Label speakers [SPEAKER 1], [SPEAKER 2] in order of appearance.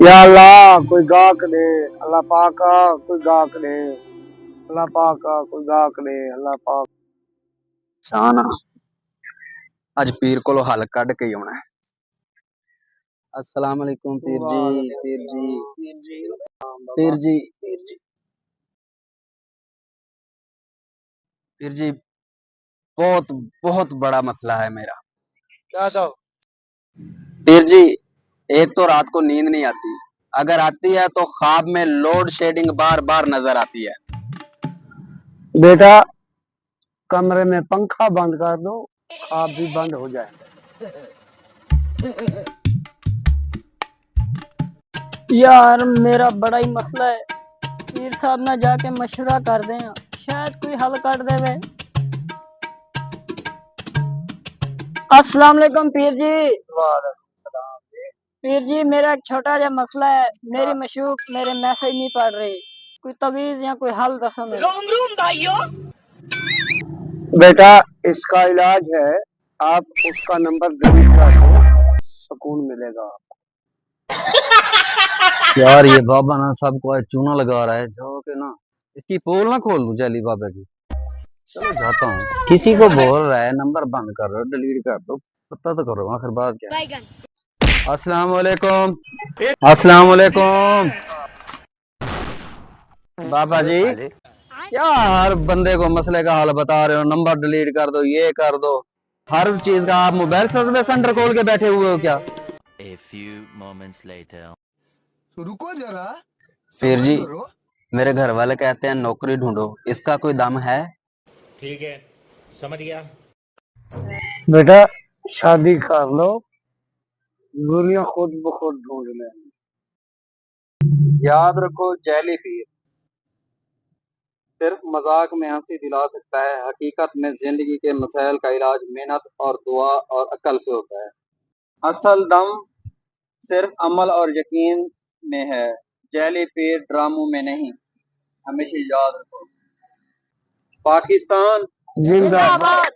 [SPEAKER 1] या अल्लाह कोई गाहक दे, अल्लाह पाक कोई गाहक दे, अल्लाह पाक कोई गाहक दे, अल्लाह पाक साना
[SPEAKER 2] अज पीर को हल कढ़ के ही आना है। अस्सलाम वालेकुम पीर जी। पीर जी पीर जी पीर जी पीर जी बहुत बहुत बड़ा मसला है मेरा।
[SPEAKER 1] क्या चाहो
[SPEAKER 2] पीर जी, एक तो रात को नींद नहीं आती, अगर आती है तो ख्वाब में लोड शेडिंग बार बार नजर आती है।
[SPEAKER 1] बेटा, कमरे में पंखा बंद कर दो, ख्वाब भी बंद हो जाए।
[SPEAKER 3] यार मेरा बड़ा ही मसला है, पीर साहब ना जाके मशवरा कर दें, शायद कोई हल कर देवे। अस्सलाम वालेकुम पीर जी। पीर जी मेरा एक छोटा सा मसला है, मेरी मशूक मेरे मैसेज नहीं पढ़ रही, कोई तवीज या कोई हल दसो मेरे। रोम रोम भाइयों।
[SPEAKER 1] बेटा, इसका इलाज है, आप उसका नंबर डिलीट कर दो, सुकून मिलेगा।
[SPEAKER 2] यार ये बाबा ना सबको चूना लगा रहा है, जो के ना इसकी पोल ना खोल दूं जली बाबा की। चलो जाता हूँ, किसी को बोल रहा है नंबर बंद कर दो, डिलीट कर दो, पता तो करो आखिर बात क्या है। अस्सलाम वालेकुम। अस्सलाम वालेकुम बाबा जी। क्या हर बंदे को मसले का हल बता रहे हो, नंबर डिलीट कर दो, ये कर दो, हर चीज का आप मोबाइल सर्विस सेंटर खोल के बैठे हुए हो क्या?
[SPEAKER 4] A few moments later.
[SPEAKER 5] रुको जरा,
[SPEAKER 2] पीर
[SPEAKER 5] सबर
[SPEAKER 2] जी,
[SPEAKER 5] करो।
[SPEAKER 2] मेरे घर वाले कहते हैं नौकरी ढूंढो, इसका कोई दम है?
[SPEAKER 6] ठीक है, समझ गया।
[SPEAKER 1] बेटा, शादी कर लो, दुनिया खुद ब खुद ढूंढ लेंगे।
[SPEAKER 2] याद रखो, जैली पीर सिर्फ मजाक में हंसी दिला सकता है, हकीकत में जिंदगी के मसाइल का इलाज मेहनत और दुआ और अकल से होता है। असल दम सिर्फ अमल और यकीन में है, जैली पीर ड्रामों में नहीं। हमेशा याद रखो। पाकिस्तान
[SPEAKER 1] जिंदाबाद।